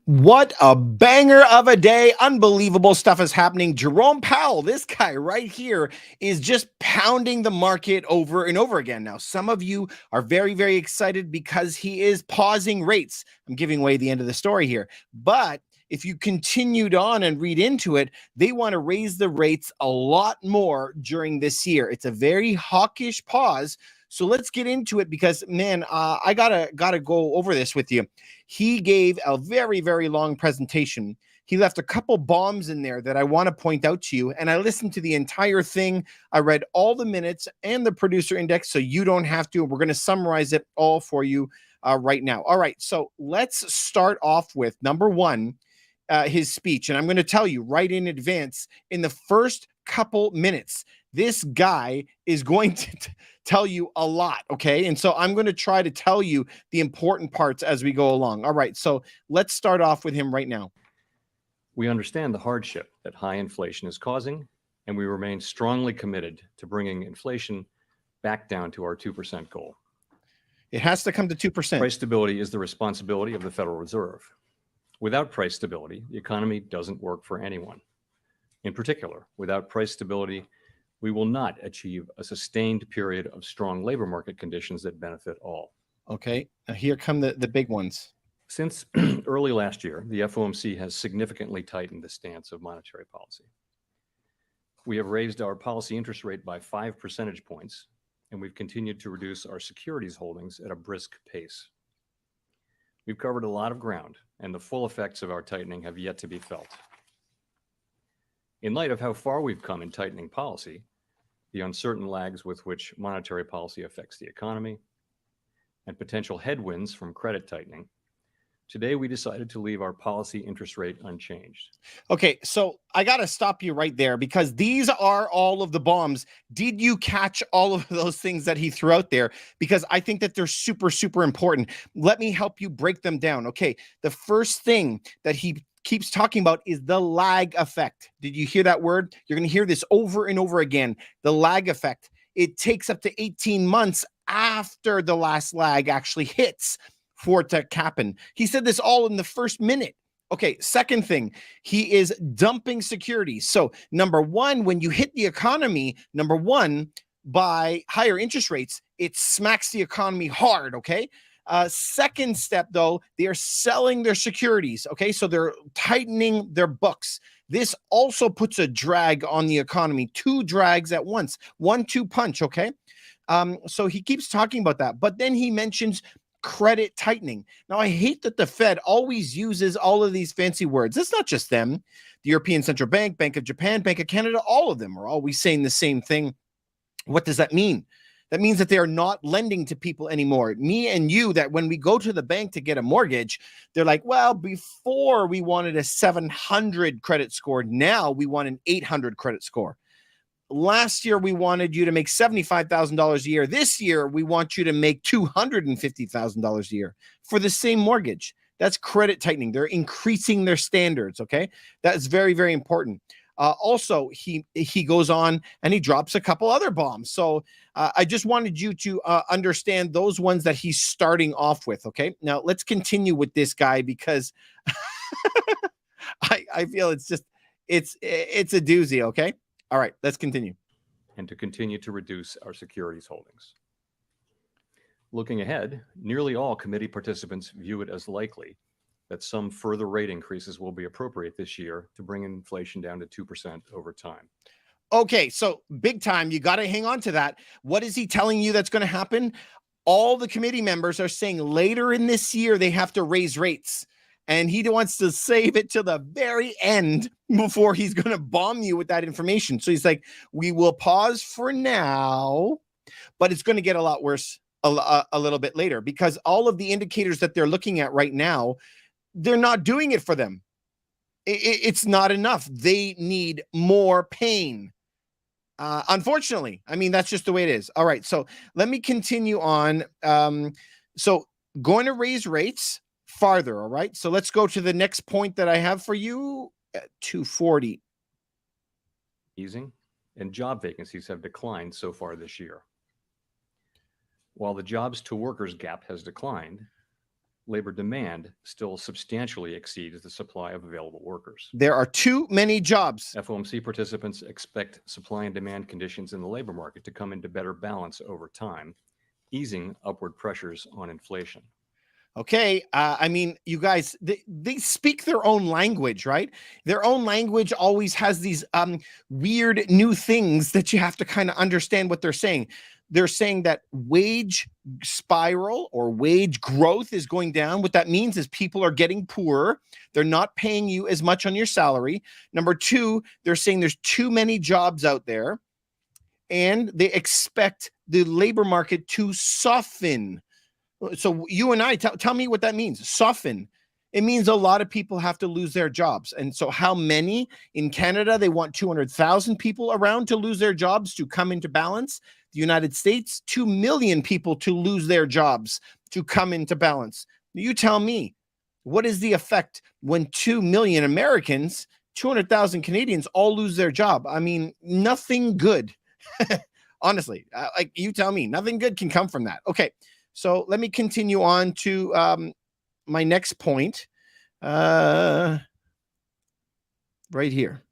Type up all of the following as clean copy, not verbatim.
What a banger of a day. Unbelievable stuff is happening. Jerome Powell, this guy right here, is just pounding the market over and over again. Now, some of you are very, very excited because he is pausing rates. I'm giving away the end of the story here. But if you continued on and read into it, they want to raise the rates a lot more during this year. It's a very hawkish pause. So let's get into it because, man, I gotta go over this with you. He gave a very, very long presentation. He left a couple bombs in there that I want to point out to you. And I listened to the entire thing. I read all the minutes and the producer index, so you don't have to. We're going to summarize it all for you right now. All right. So let's start off with number one, his speech. And I'm going to tell you right in advance, in the first couple minutes, this guy is going to tell you a lot. Okay. And so I'm going to try to tell you the important parts as we go along. All right. So let's start off with him right now. We understand the hardship that high inflation is causing, and we remain strongly committed to bringing inflation back down to our 2% goal. It has to come to 2%. Price stability is the responsibility of the Federal Reserve. Without price stability, the economy doesn't work for anyone. In particular, without price stability, we will not achieve a sustained period of strong labor market conditions that benefit all. Okay, now here come the big ones. Since early last year, the FOMC has significantly tightened the stance of monetary policy. We have raised our policy interest rate by 5 percentage points, and we've continued to reduce our securities holdings at a brisk pace. We've covered a lot of ground, and the full effects of our tightening have yet to be felt. In light of how far we've come in tightening policy, the uncertain lags with which monetary policy affects the economy, and potential headwinds from credit tightening, today we decided to leave our policy interest rate unchanged. Okay, so I got to stop you right there because these are all of the bombs. Did you catch all of those things that he threw out there? Because I think that they're super, super important. Let me help you break them down. Okay, the first thing that he keeps talking about is the lag effect. Did you hear that word? You're going to hear this over and over again. The lag effect. It takes up to 18 months after the last lag actually hits for it to happen. He said this all in the first minute. Okay, second thing, he is dumping securities. So number one, when you hit the economy, number one, by higher interest rates, it smacks the economy hard, okay? Second step, though, they are selling their securities, okay? So they're tightening their books. This also puts a drag on the economy, two drags at once, 1-2 punch, okay? So he keeps talking about that, but then he mentions credit tightening. Now, I hate that the Fed always uses all of these fancy words. It's not just them. The European Central Bank, Bank of Japan, Bank of Canada, all of them are always saying the same thing. What does that mean? That means that they are not lending to people anymore. Me and you, that when we go to the bank to get a mortgage, they're like, well, before we wanted a 700 credit score. Now we want an 800 credit score. Last year, we wanted you to make $75,000 a year. This year, we want you to make $250,000 a year for the same mortgage. That's credit tightening. They're increasing their standards, okay? That's very, very important. Also, he goes on and he drops a couple other bombs. So I just wanted you to understand those ones that he's starting off with, okay? Now, let's continue with this guy because I feel it's a doozy, okay? All right, let's continue. And to continue to reduce our securities holdings. Looking ahead, nearly all committee participants view it as likely that some further rate increases will be appropriate this year to bring inflation down to 2% over time. Okay, so big time, you got to hang on to that. What is he telling you that's going to happen? All the committee members are saying later in this year they have to raise rates. And he wants to save it to the very end before he's going to bomb you with that information. So he's like, we will pause for now, but it's going to get a lot worse a little bit later because all of the indicators that they're looking at right now, they're not doing it for them. It's not enough. They need more pain. Unfortunately, I mean, that's just the way it is. All right. So let me continue on. So going to raise rates farther. All right. So let's go to the next point that I have for you at 240. Easing and job vacancies have declined so far this year. While the jobs to workers gap has declined, labor demand still substantially exceeds the supply of available workers. There are too many jobs. FOMC participants expect supply and demand conditions in the labor market to come into better balance over time, easing upward pressures on inflation. Okay. I mean, you guys, they speak their own language, right? Their own language always has these weird new things that you have to kind of understand what they're saying. They're saying that wage spiral or wage growth is going down. What that means is people are getting poorer. They're not paying you as much on your salary. Number two, they're saying there's too many jobs out there, and they expect the labor market to soften. So you and I, tell me what that means. Soften. It means a lot of people have to lose their jobs. And so how many in Canada? They want 200,000 people around to lose their jobs to come into balance. The United States, 2 million people to lose their jobs to come into balance. You tell me, what is the effect when 2 million Americans, 200,000 Canadians all lose their job? I mean, nothing good. Honestly, like you tell me, nothing good can come from that. Okay. So let me continue on to my next point right here.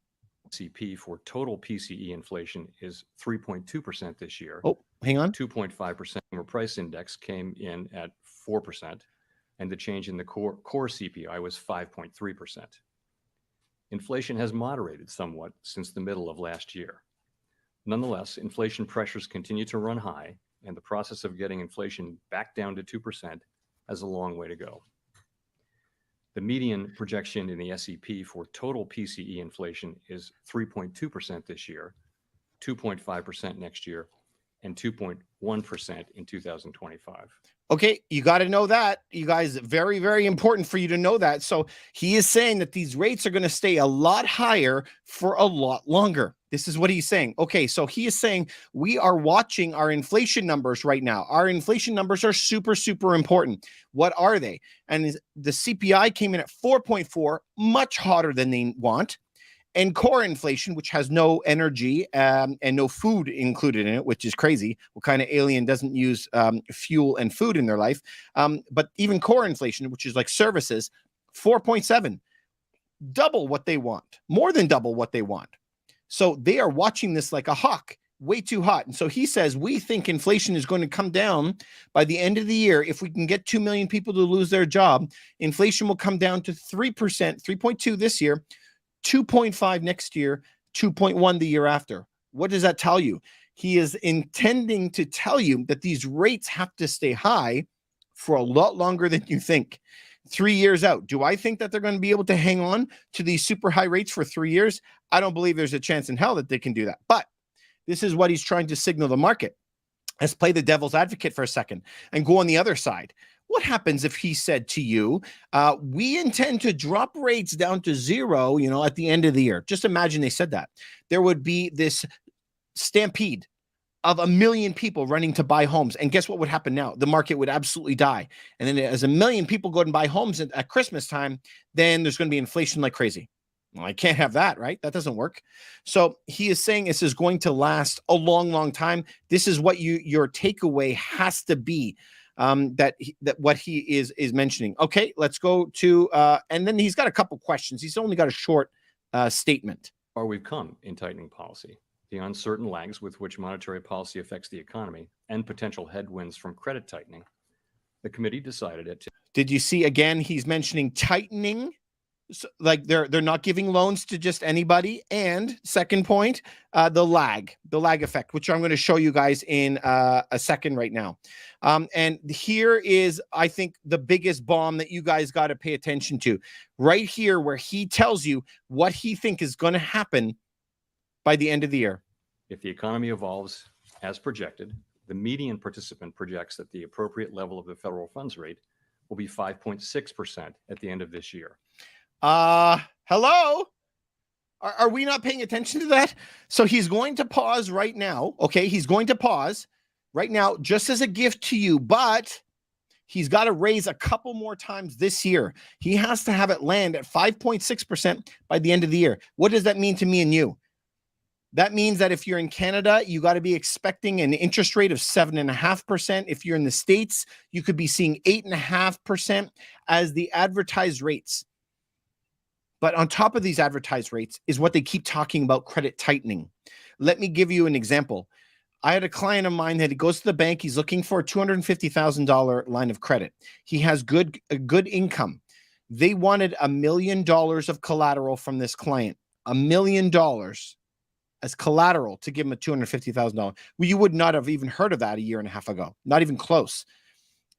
CP for total PCE inflation is 3.2% this year. Oh, hang on. 2.5% consumer price index came in at 4%, and the change in the core CPI was 5.3%. Inflation has moderated somewhat since the middle of last year. Nonetheless, inflation pressures continue to run high, and the process of getting inflation back down to 2% has a long way to go. The median projection in the SEP for total PCE inflation is 3.2% this year, 2.5% next year, and 2.1% in 2025. Okay, you got to know that, you guys. Very, very important for you to know that. So he is saying that these rates are going to stay a lot higher for a lot longer. This is what he's saying. Okay, so he is saying we are watching our inflation numbers right now. Our inflation numbers are super, super important. What are they? And the CPI came in at 4.4, much hotter than they want. And core inflation, which has no energy and no food included in it, which is crazy. What kind of alien doesn't use fuel and food in their life? But even core inflation, which is like services, 4.7, double what they want, more than double what they want. So they are watching this like a hawk, way too hot. And so he says, we think inflation is going to come down by the end of the year. If we can get 2 million people to lose their job, inflation will come down to 3%, 3.2 this year, 2.5 next year, 2.1 the year after. What does that tell you? He is intending to tell you that these rates have to stay high for a lot longer than you think. 3 years out. Do I think that they're going to be able to hang on to these super high rates for 3 years? I don't believe there's a chance in hell that they can do that. But this is what he's trying to signal the market. Let's play the devil's advocate for a second and go on the other side. What happens if he said to you, we intend to drop rates down to zero, at the end of the year? Just imagine they said that. There would be this stampede of 1 million people running to buy homes. And guess what would happen now? The market would absolutely die. And then as 1 million people go and buy homes at Christmas time, then there's going to be inflation like crazy. Well, I can't have that, right? That doesn't work. So he is saying this is going to last a long, long time. This is what your takeaway has to be. That what he is mentioning. Okay, let's go to and then he's got a couple questions. He's only got a short statement. Far we've come in tightening policy, the uncertain lags with which monetary policy affects the economy, and potential headwinds from credit tightening. The committee decided it. Did you see again? He's mentioning tightening. So, like they're not giving loans to just anybody. And second point, the lag effect, which I'm going to show you guys in a second right now. And here is, I think, the biggest bomb that you guys got to pay attention to right here, where he tells you what he thinks is going to happen by the end of the year. If the economy evolves as projected, the median participant projects that the appropriate level of the federal funds rate will be 5.6% at the end of this year. Hello? Are we not paying attention to that? So he's going to pause right now. Okay, he's going to pause right now just as a gift to you, but he's got to raise a couple more times this year. He has to have it land at 5.6% by the end of the year. What does that mean to me and you? That means that if you're in Canada, you got to be expecting an interest rate of 7.5%. If you're in the States, you could be seeing 8.5% as the advertised rates. But on top of these advertised rates is what they keep talking about, credit tightening. Let me give you an example. I had a client of mine that he goes to the bank. He's looking for a $250,000 line of credit. He has good income. They wanted $1 million of collateral from this client, $1 million as collateral to give him a $250,000. Well, you would not have even heard of that a year and a half ago, not even close.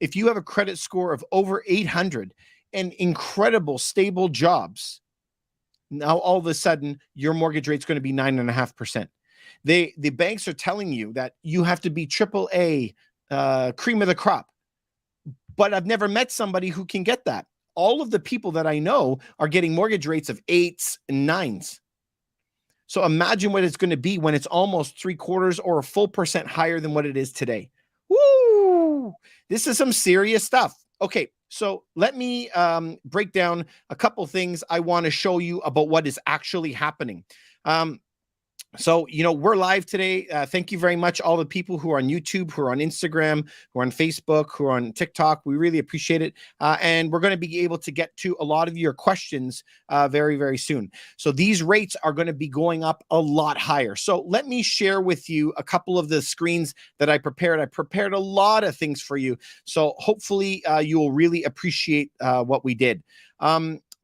If you have a credit score of over 800 and incredible stable jobs, now all of a sudden your mortgage rate's going to be 9.5%. The banks are telling you that you have to be AAA, cream of the crop. But I've never met somebody who can get that. All of the people that I know are getting mortgage rates of 8s and 9s. So imagine what it's going to be when it's almost 3/4 or a full percent higher than what it is today. Woo! This is some serious stuff. Okay, so let me break down a couple things I want to show you about what is actually happening. So, we're live today. Thank you very much, all the people who are on YouTube, who are on Instagram, who are on Facebook, who are on TikTok. We really appreciate it. And we're going to be able to get to a lot of your questions very, very soon. So these rates are going to be going up a lot higher. So let me share with you a couple of the screens that I prepared. I prepared a lot of things for you. So hopefully you will really appreciate what we did.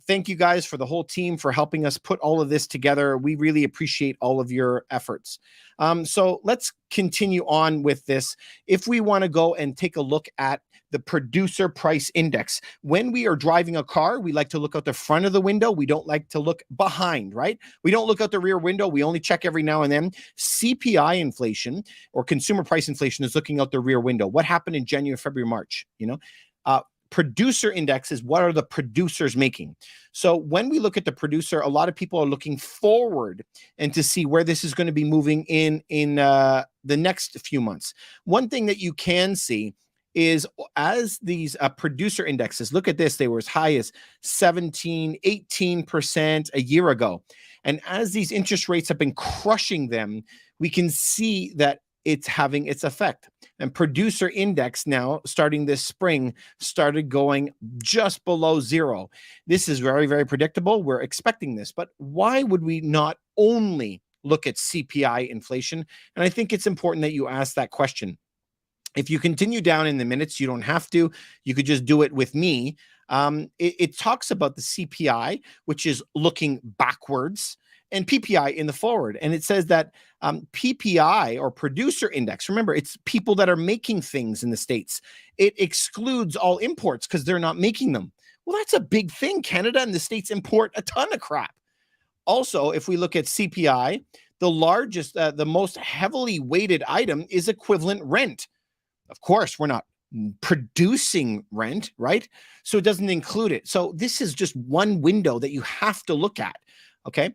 Thank you guys for the whole team for helping us put all of this together. We really appreciate all of your efforts. So let's continue on with this. If we want to go and take a look at the producer price index, when we are driving a car, we like to look out the front of the window. We don't like to look behind, right? We don't look out the rear window. We only check every now and then. CPI inflation or consumer price inflation is looking out the rear window. What happened in January, February, March? Producer index is what are the producers making. So when we look at the producer, a lot of people are looking forward and to see where this is going to be moving in the next few months. One thing that you can see is as these producer indexes, look at this, they were as high as 17, 18% a year ago. And as these interest rates have been crushing them, we can see that it's having its effect. And producer index now, starting this spring, started going just below zero. This is very, very predictable. We're expecting this. But why would we not only look at CPI inflation? And I think it's important that you ask that question. If you continue down in the minutes, you don't have to. You could just do it with me. It talks about the CPI, which is looking backwards, and PPI in the forward. And it says that PPI or producer index, remember, it's people that are making things in the States. It excludes all imports because they're not making them. Well, that's a big thing. Canada and the States import a ton of crap. Also, if we look at CPI, the largest, the most heavily weighted item is equivalent rent. Of course, we're not producing rent, right? So it doesn't include it. So this is just one window that you have to look at. Okay.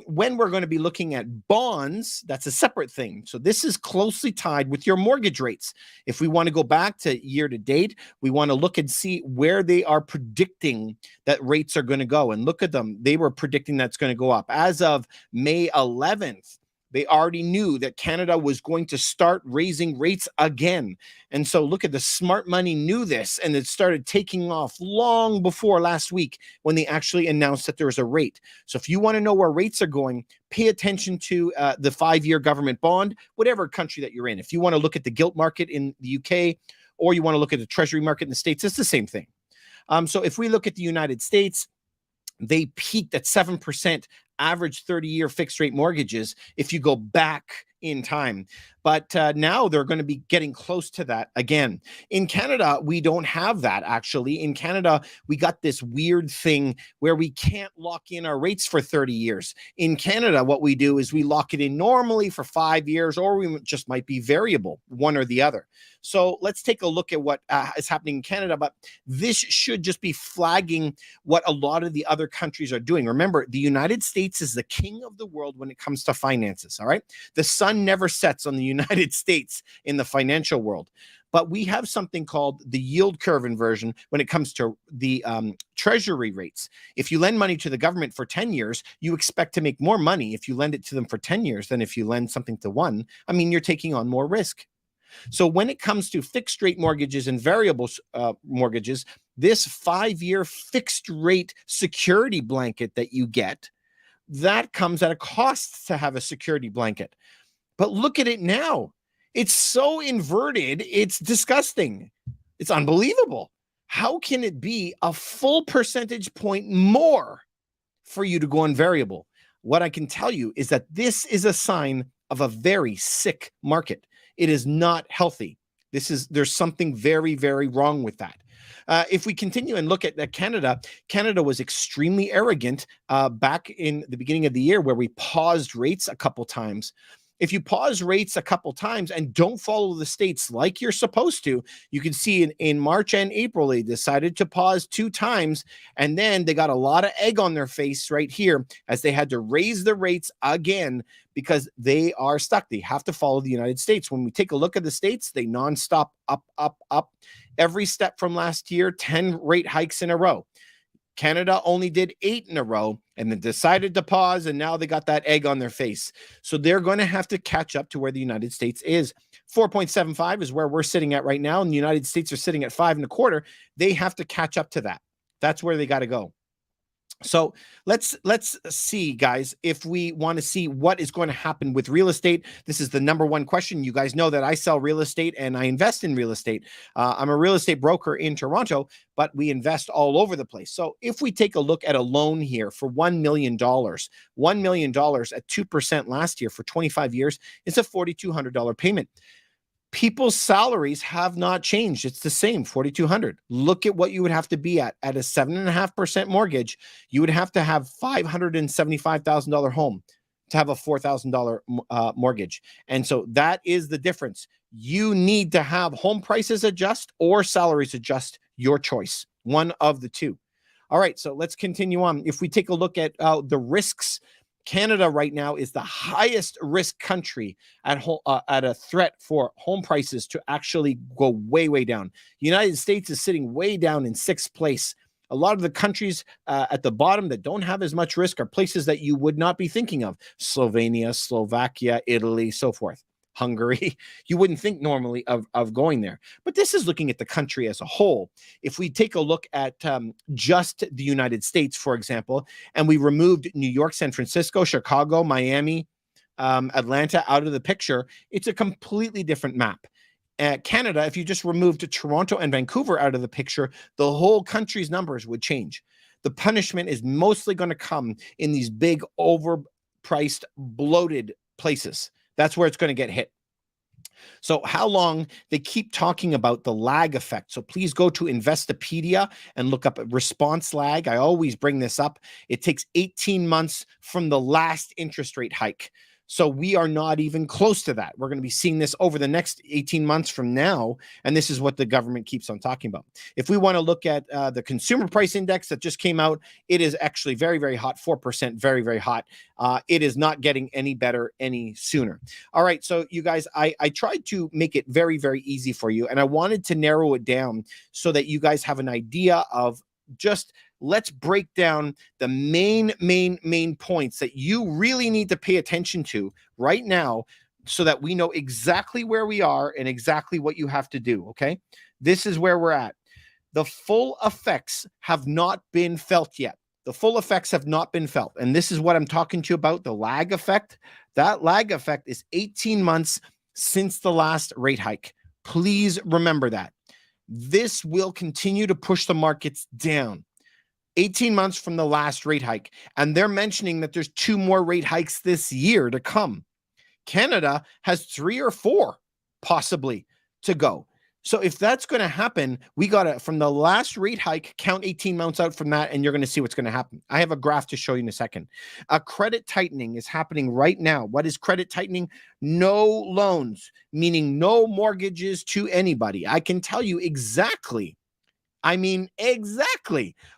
When we're going to be looking at bonds, that's a separate thing. So this is closely tied with your mortgage rates. If we want to go back to year to date, we want to look and see where they are predicting that rates are going to go. And look at them. They were predicting that's going to go up. As of May 11th, they already knew that Canada was going to start raising rates again. And so look at the smart money knew this, and it started taking off long before last week when they actually announced that there was a rate. So if you want to know where rates are going, pay attention to the 5-year government bond, whatever country that you're in. If you want to look at the gilt market in the UK, or you want to look at the treasury market in the States, it's the same thing. So if we look at the United States, they peaked at 7% average 30-year fixed rate mortgages if you go back in time. But now they're going to be getting close to that again. In Canada, we don't have that, actually. In Canada, we got this weird thing where we can't lock in our rates for 30 years. In Canada, what we do is we lock it in normally for 5 years, or we just might be variable, one or the other. So let's take a look at what is happening in Canada. But this should just be flagging what a lot of the other countries are doing. Remember, the United States is the king of the world when it comes to finances, all right? The sun sun never sets on the United States in the financial world. But we have something called the yield curve inversion when it comes to the treasury rates. If you lend money to the government for 10 years, you expect to make more money if you lend it to them for 10 years than if you lend something to one. I mean, you're taking on more risk. So when it comes to fixed rate mortgages and variable mortgages, this 5-year fixed rate security blanket that you get, that comes at a cost to have a security blanket. But look at it now. It's so inverted. It's disgusting. It's unbelievable. How can it be a full percentage point more for you to go on variable? What I can tell you is that this is a sign of a very sick market. It is not healthy. There's something very, very wrong with that. If we continue and look at Canada, Canada was extremely arrogant back in the beginning of the year where we paused rates a couple times. If you pause rates a couple times and don't follow the states like you're supposed to, you can see in March and April, they decided to pause 2 times, and then they got a lot of egg on their face right here as they had to raise the rates again because they are stuck. They have to follow the United States. When we take a look at the states, they nonstop up, up, up. Every step from last year, 10 rate hikes in a row. Canada only did 8 in a row and then decided to pause, and now they got that egg on their face. So they're going to have to catch up to where the United States is. 4.75 is where we're sitting at right now, and the United States are sitting at 5.25. They have to catch up to that. That's where they got to go. So let's see, guys, if we want to see what is going to happen with real estate. This is the number one question. You guys know that I sell real estate and I invest in real estate. I'm a real estate broker in Toronto, but we invest all over the place. So if we take a look at a loan here for $1 million, $1 million at 2% last year for 25 years, it's a $4,200 payment. People's salaries have not changed. It's the same, $4,200. Look at what you would have to be at a 7.5% mortgage. You would have to have $575,000 home to have a $4,000 mortgage. And so that is the difference. You need to have home prices adjust or salaries adjust, your choice, one of the two. All right, so let's continue on. If we take a look at the risks, Canada right now is the highest risk country at a threat for home prices to actually go way, way down. The United States is sitting way down in 6th place. A lot of the countries at the bottom that don't have as much risk are places that you would not be thinking of. Slovenia, Slovakia, Italy, so forth. Hungary. You wouldn't think normally of going there. But this is looking at the country as a whole. If we take a look at just the United States, for example, and we removed New York, San Francisco, Chicago, Miami, Atlanta out of the picture, it's a completely different map. Canada, if you just removed Toronto and Vancouver out of the picture, the whole country's numbers would change. The punishment is mostly going to come in these big, overpriced, bloated places. That's where it's going to get hit. So how long? They keep talking about the lag effect. So please go to Investopedia and look up response lag. I always bring this up. It takes 18 months from the last interest rate hike. So we are not even close to that. We're going to be seeing this over the next 18 months from now. And this is what the government keeps on talking about. If we want to look at the consumer price index that just came out, it is actually very, very hot, 4%, very, very hot. It is not getting any better any sooner. All right. So you guys, I tried to make it very, very easy for you. And I wanted to narrow it down so that you guys have an idea of just let's break down the main points that you really need to pay attention to right now so that we know exactly where we are and exactly what you have to do, okay? This is where we're at. The full effects have not been felt yet. The full effects have not been felt. And this is what I'm talking to you about, the lag effect. That lag effect is 18 months since the last rate hike. Please remember that. This will continue to push the markets down. 18 months from the last rate hike. And they're mentioning that there's 2 more rate hikes this year to come. Canada has 3 or 4 possibly to go. So if that's going to happen, we got to, from the last rate hike, count 18 months out from that, and you're going to see what's going to happen. I have a graph to show you in a second. A credit tightening is happening right now. What is credit tightening? No loans, meaning no mortgages to anybody. I can tell you exactly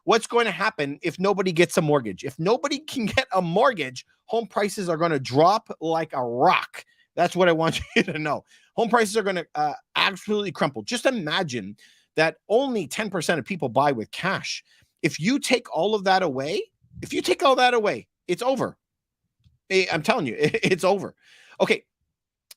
what's going to happen if nobody gets a mortgage. If nobody can get a mortgage, home prices are going to drop like a rock. That's what I want you to know. Home prices are going to absolutely crumple. Just imagine that only 10% of people buy with cash. If you take all of that away, it's over. I'm telling you, it's over. Okay.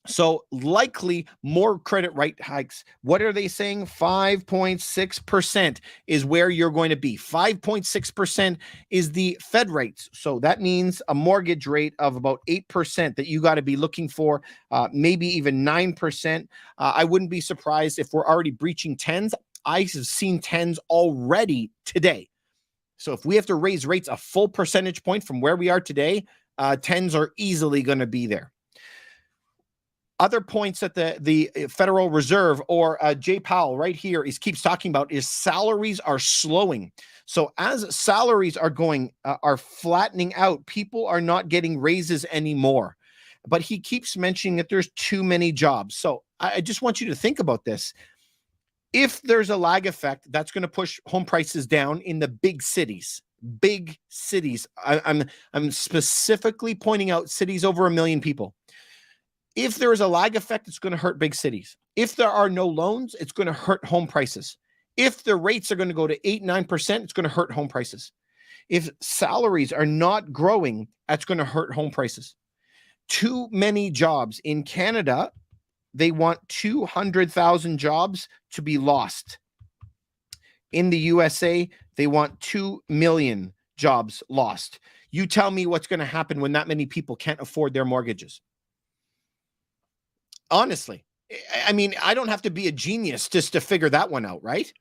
So likely more credit rate hikes. What are they saying? 5.6% is where you're going to be. 5.6% is the Fed rates. So that means a mortgage rate of about 8% that you got to be looking for, maybe even 9%. I wouldn't be surprised if we're already breaching 10s. I have seen 10s already today. So if we have to raise rates a full percentage point from where we are today, 10s are easily going to be there. Other points that the Federal Reserve or Jay Powell right here keeps talking about is salaries are slowing. So as salaries are are flattening out, people are not getting raises anymore. But he keeps mentioning that there's too many jobs. So I just want you to think about this. If there's a lag effect, that's going to push home prices down in the big cities. Big cities. I'm specifically pointing out cities over 1 million people. If there is a lag effect, it's going to hurt big cities. If there are no loans, it's going to hurt home prices. If the rates are going to go to 8-9%, it's going to hurt home prices. If salaries are not growing, that's going to hurt home prices. Too many jobs. In Canada, they want 200,000 jobs to be lost. In the USA, they want 2 million jobs lost. You tell me what's going to happen when that many people can't afford their mortgages. Honestly, I mean, I don't have to be a genius just to figure that one out, right?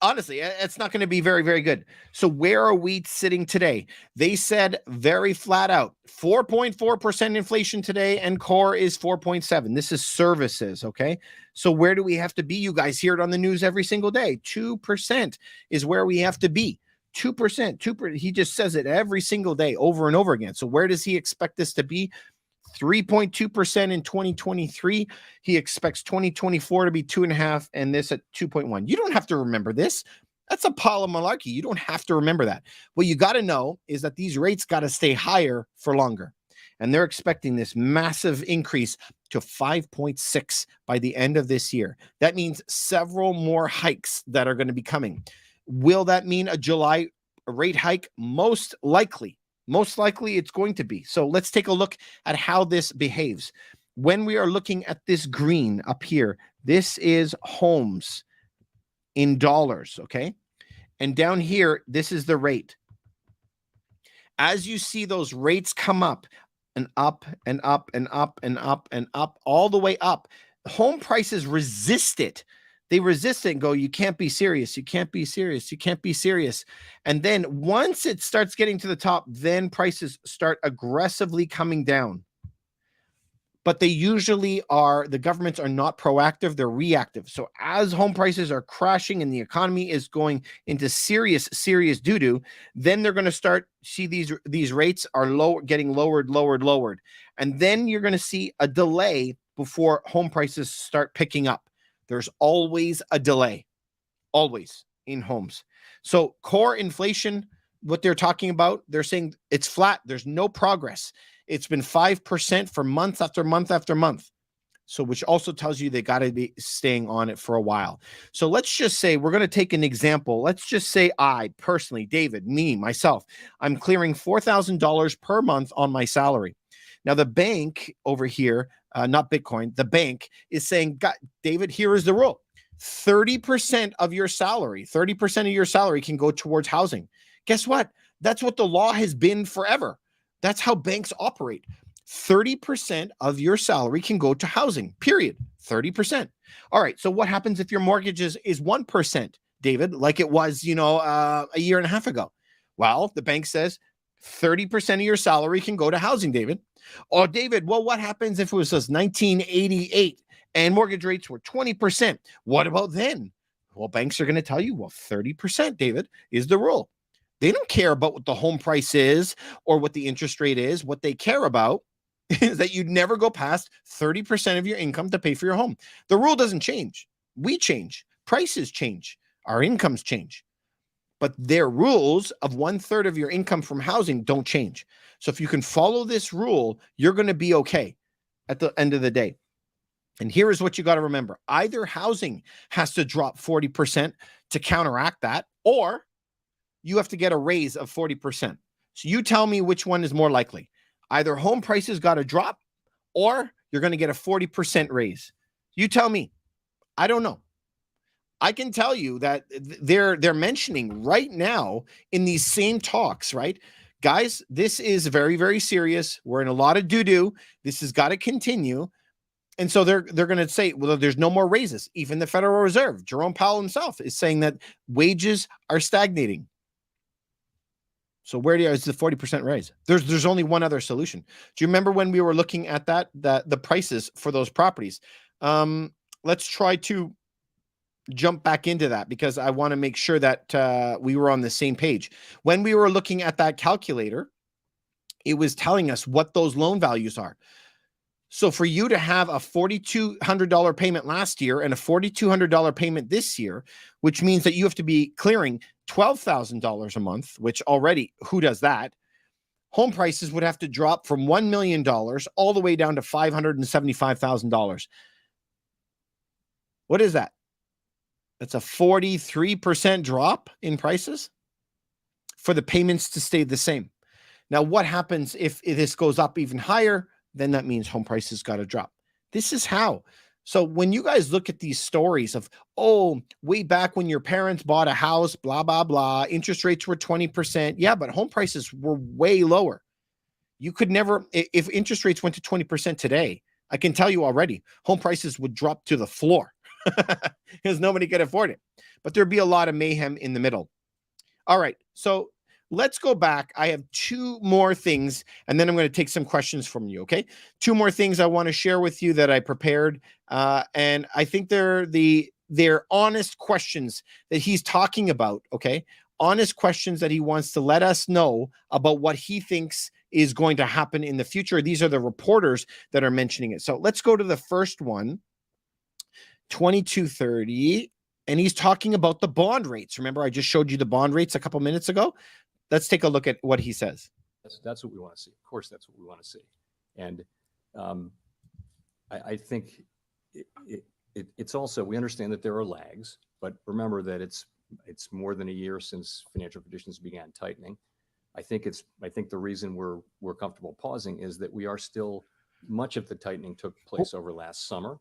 Honestly, it's not going to be very, very good. So where are we sitting today? They said very flat out, 4.4% inflation today, and core is 4.7. This is services, okay? So where do we have to be? You guys hear it on the news every single day. 2% is where we have to be. 2%, 2%. He just says it every single day over and over again. So where does he expect this to be? 3.2% in 2023. He expects 2024 to be 2.5%, and this at 2.1%. You don't have to remember this. That's a pile of malarkey. You don't have to remember that. What you got to know is that these rates got to stay higher for longer. And they're expecting this massive increase to 5.6 by the end of this year. That means several more hikes that are going to be coming. Will that mean a July rate hike? Most likely. Most likely it's going to be. So let's take a look at how this behaves. When we are looking at this green up here, this is homes in dollars, okay? And down here, this is the rate. As you see those rates come up and up and up and up and up and up, all the way up, home prices resist it. They resist it and go, you can't be serious. You can't be serious. You can't be serious. And then once it starts getting to the top, then prices start aggressively coming down. But they usually are, the governments are not proactive, they're reactive. So as home prices are crashing and the economy is going into serious doo-doo, then they're going to start see these rates are getting lowered. And then you're going to see a delay before home prices start picking up. There's always a delay, always in homes. So core inflation, what they're talking about, they're saying it's flat. There's no progress. It's been 5% for month after month after month. So which also tells you they got to be staying on it for a while. So let's just say we're going to take an example. Let's just say I personally, David, myself, I'm clearing $4,000 per month on my salary. Now the bank over here, not Bitcoin, the bank is saying, David, here is the rule. 30% of your salary can go towards housing. Guess what? That's what the law has been forever. That's how banks operate. 30% of your salary can go to housing, period. 30%. All right. So what happens if your mortgage is 1%, David, like it was, a year and a half ago? Well, the bank says 30% of your salary can go to housing, David. Oh, David, well, what happens if it was 1988 and mortgage rates were 20%? What about then? Well, banks are going to tell you, 30%, David, is the rule. They don't care about what the home price is or what the interest rate is. What they care about is that you never go past 30% of your income to pay for your home. The rule doesn't change. We change. Prices change. Our incomes change. but their rules of 1/3 of your income from housing don't change. So if you can follow this rule, you're going to be okay at the end of the day. And here is what you got to remember. Either housing has to drop 40% to counteract that, or you have to get a raise of 40%. So you tell me which one is more likely. Either home prices got to drop, or you're going to get a 40% raise. You tell me. I don't know. I can tell you that they're mentioning right now in these same talks, right? Guys, this is very, very serious. We're in a lot of doo-doo. This has got to continue. And so they're going to say, well, there's no more raises. Even the Federal Reserve, Jerome Powell himself is saying that wages are stagnating. So where is the 40% raise? There's only one other solution. Do you remember when we were looking at the prices for those properties? Let's try to jump back into that because I want to make sure that we were on the same page. When we were looking at that calculator, it was telling us what those loan values are. So for you to have a $4,200 payment last year and a $4,200 payment this year, which means that you have to be clearing $12,000 a month, which already, who does that? Home prices would have to drop from $1 million all the way down to $575,000. What is that? That's a 43% drop in prices for the payments to stay the same. Now, what happens if this goes up even higher? Then that means home prices got to drop. This is how. So when you guys look at these stories of, oh, way back when your parents bought a house, blah, blah, blah, interest rates were 20%. Yeah, but home prices were way lower. You could never, if interest rates went to 20% today, I can tell you already, home prices would drop to the floor because nobody could afford it. But there'd be a lot of mayhem in the middle. All right. So let's go back. I have two more things, and then I'm going to take some questions from you, okay? Two more things I want to share with you that I prepared, and I think they're honest questions that he's talking about, okay? Honest questions that he wants to let us know about what he thinks is going to happen in the future. These are the reporters that are mentioning it. So let's go to the first one, 2230, and he's talking about the bond rates. Remember, I just showed you the bond rates a couple minutes ago? Let's take a look at what he says. That's what we want to see. Of course, that's what we want to see. And I think it's also, we understand that there are lags, but remember that it's more than a year since financial conditions began tightening. I think the reason we're comfortable pausing is that we are still, much of the tightening took place over last summer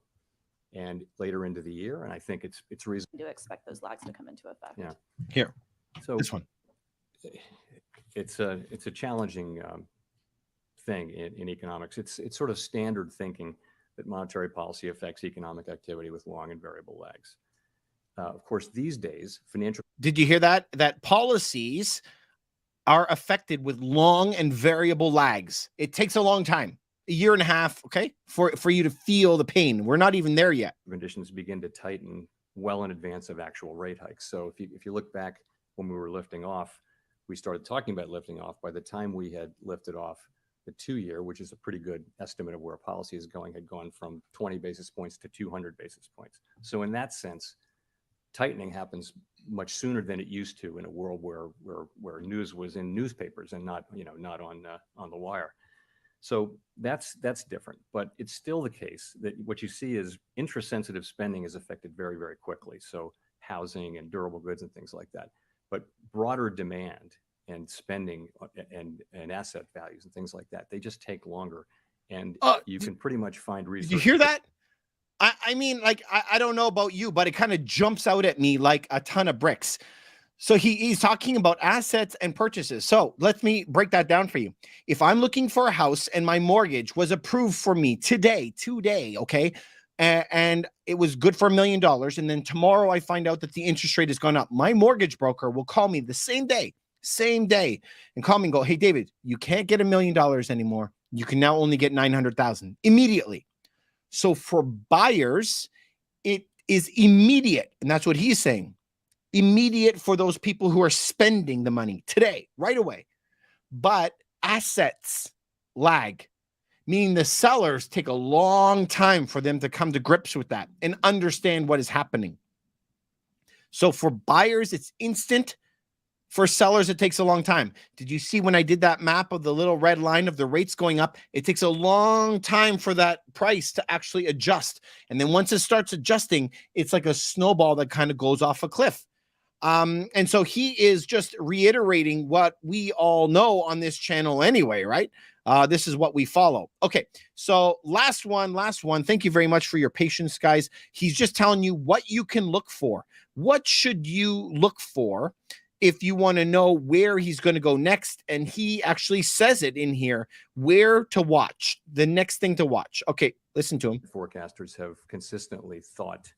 and later into the year. And I think it's reasonable to expect those lags to come into effect. Yeah. Here. So this one. It's a challenging thing in economics. It's sort of standard thinking that monetary policy affects economic activity with long and variable lags. Of course, these days, financial. Did you hear that? That policies are affected with long and variable lags. It takes a long time, a year and a half, okay, for you to feel the pain. We're not even there yet. Conditions begin to tighten well in advance of actual rate hikes. So if you look back when we were lifting off, we started talking about lifting off. By the time we had lifted off the 2-year, which is a pretty good estimate of where policy is going, had gone from 20 basis points to 200 basis points. So in that sense, tightening happens much sooner than it used to in a world where news was in newspapers and not on the wire. So that's different, but it's still the case that what you see is interest-sensitive spending is affected very, very quickly. So housing and durable goods and things like that. But broader demand and spending and asset values and things like that, they just take longer. And you can pretty much find research. Did you hear that? I mean, like, I don't know about you, but it kind of jumps out at me like a ton of bricks. So he's talking about assets and purchases. So let me break that down for you. If I'm looking for a house and my mortgage was approved for me today, okay, and it was good for $1 million, and then tomorrow I find out that the interest rate has gone up, my mortgage broker will call me the same day, and call me and go, hey, David, you can't get $1 million anymore. You can now only get 900,000 immediately. So for buyers, it is immediate. And that's what he's saying. Immediate for those people who are spending the money today, right away. But assets lag, meaning the sellers take a long time for them to come to grips with that and understand what is happening. So for buyers, it's instant. For sellers, it takes a long time. Did you see when I did that map of the little red line of the rates going up? It takes a long time for that price to actually adjust. And then once it starts adjusting, it's like a snowball that kind of goes off a cliff. And so he is just reiterating what we all know on this channel anyway, right? This is what we follow. Okay, so last one. Thank you very much for your patience, guys. He's just telling you what you can look for. What should you look for if you want to know where he's going to go next? And he actually says it in here, where to watch, the next thing to watch. Okay, listen to him. Forecasters have consistently thought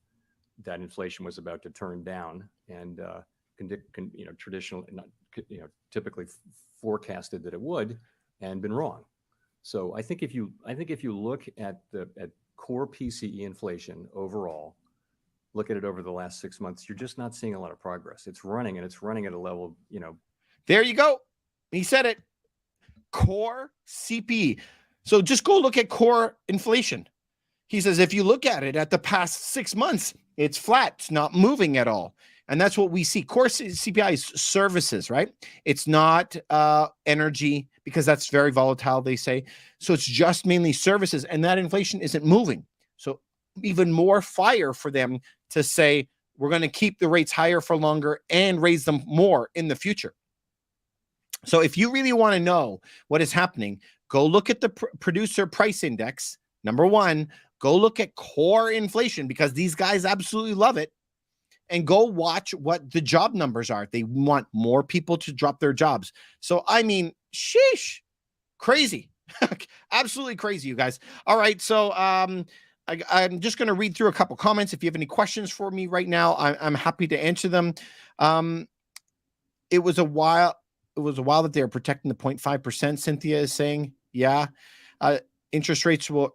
that inflation was about to turn down, and traditionally, typically forecasted that it would, and been wrong. So I think if you look at core PCE inflation overall, look at it over the last 6 months, you're just not seeing a lot of progress. It's running at a level, There you go. He said it. Core CPE. So just go look at core inflation. He says, if you look at it at the past 6 months, it's flat. It's not moving at all. And that's what we see. Core CPI is services, right? It's not energy, because that's very volatile, they say. So it's just mainly services, and that inflation isn't moving. So even more fire for them to say, we're going to keep the rates higher for longer and raise them more in the future. So if you really want to know what is happening, go look at the producer price index. Number one, go look at core inflation, because these guys absolutely love it. And go watch what the job numbers are. They want more people to drop their jobs. So, I mean, sheesh, crazy, absolutely crazy, you guys. All right. So, I'm just going to read through a couple comments. If you have any questions for me right now, I'm happy to answer them. It was a while that they were protecting the 0.5%. Cynthia is saying, yeah, interest rates will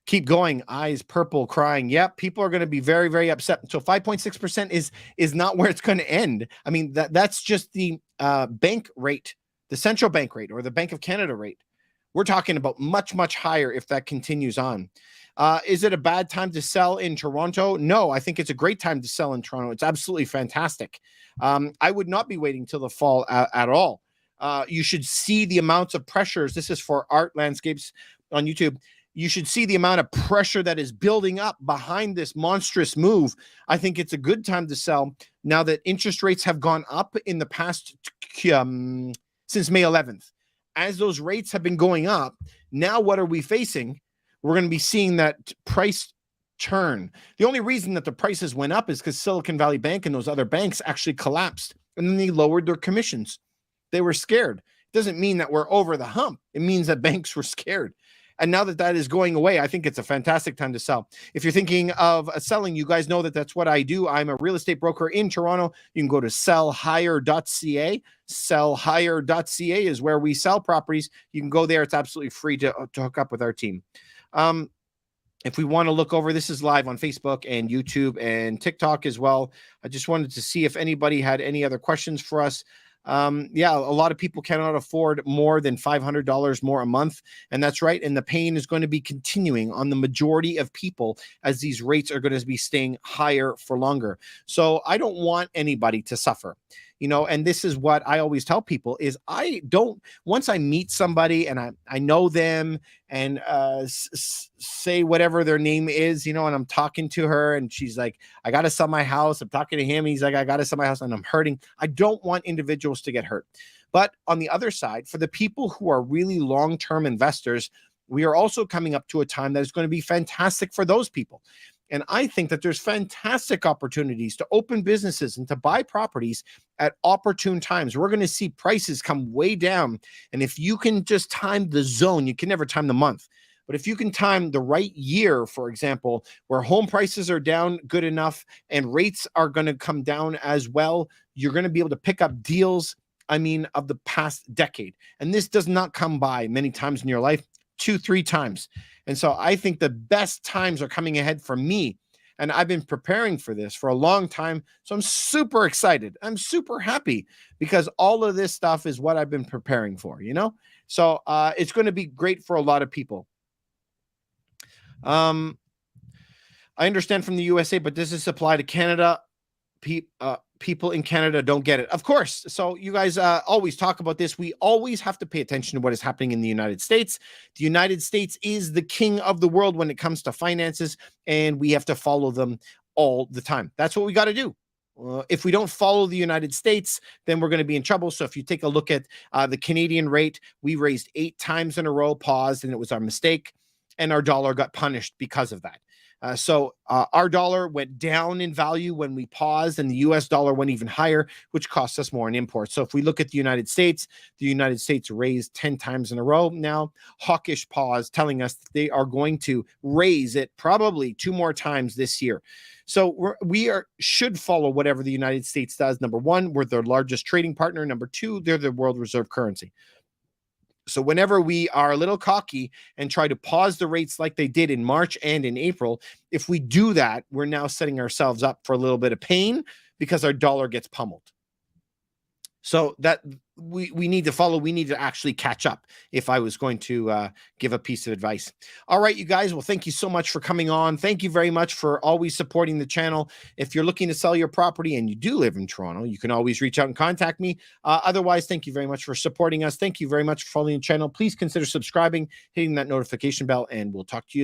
keep going. Eyes purple, crying. Yep, people are going to be very, very upset. So 5.6% is not where it's going to end. I mean, that's just the bank rate, the central bank rate, or the Bank of Canada rate. We're talking about much, much higher if that continues on. Is it a bad time to sell in Toronto? No, I think it's a great time to sell in Toronto. It's absolutely fantastic. I would not be waiting till the fall at all. You should see the amounts of pressures. This is for Art Landscapes on YouTube. You should see the amount of pressure that is building up behind this monstrous move. I think it's a good time to sell now that interest rates have gone up in the past since May 11th. As those rates have been going up, now what are we facing? We're going to be seeing that price turn. The only reason that the prices went up is because Silicon Valley Bank and those other banks actually collapsed, and then they lowered their commissions. They were scared. It doesn't mean that we're over the hump. It means that banks were scared. And now that that is going away, I think it's a fantastic time to sell. If you're thinking of selling, you guys know that that's what I do. I'm a real estate broker in Toronto. You can go to sellhigher.ca. Sellhigher.ca is where we sell properties. You can go there. It's absolutely free to hook up with our team. If we want to look over, this is live on Facebook and YouTube and TikTok as well. I just wanted to see if anybody had any other questions for us. Yeah, a lot of people cannot afford more than $500 more a month. And that's right. And the pain is going to be continuing on the majority of people as these rates are going to be staying higher for longer. So I don't want anybody to suffer. And this is what I always tell people is once I meet somebody and I know them and say whatever their name is, and I'm talking to her and she's like, I got to sell my house. I'm talking to him. He's like, I got to sell my house and I'm hurting. I don't want individuals to get hurt. But on the other side, for the people who are really long-term investors, we are also coming up to a time that is going to be fantastic for those people. And I think that there's fantastic opportunities to open businesses and to buy properties at opportune times. We're going to see prices come way down. And if you can just time the zone, you can never time the month. But if you can time the right year, for example, where home prices are down good enough and rates are going to come down as well, you're going to be able to pick up deals, of the past decade. And this does not come by many times in your life, 2-3 times. And so I think the best times are coming ahead for me. And I've been preparing for this for a long time. So I'm super excited. I'm super happy because all of this stuff is what I've been preparing for, So it's going to be great for a lot of people. I understand from the USA, but does this apply to Canada? people in Canada don't get it. Of course. So you guys always talk about this. We always have to pay attention to what is happening in the United States. The United States is the king of the world when it comes to finances, and we have to follow them all the time. That's what we got to do. If we don't follow the United States, then we're going to be in trouble. So if you take a look at the Canadian rate, we raised 8 times in a row, paused, and it was our mistake. And our dollar got punished because of that. So our dollar went down in value when we paused, and the US dollar went even higher, which costs us more in imports. So if we look at the United States raised 10 times in a row now. Hawkish pause telling us that they are going to raise it probably 2 more times this year. So we should follow whatever the United States does. Number one, we're their largest trading partner. Number two, they're the world reserve currency. So whenever we are a little cocky and try to pause the rates like they did in March and in April, if we do that, we're now setting ourselves up for a little bit of pain because our dollar gets pummeled. So that we need to follow. We need to actually catch up if I was going to give a piece of advice. All right, you guys. Well, thank you so much for coming on. Thank you very much for always supporting the channel. If you're looking to sell your property and you do live in Toronto, you can always reach out and contact me. Otherwise, thank you very much for supporting us. Thank you very much for following the channel. Please consider subscribing, hitting that notification bell, and we'll talk to you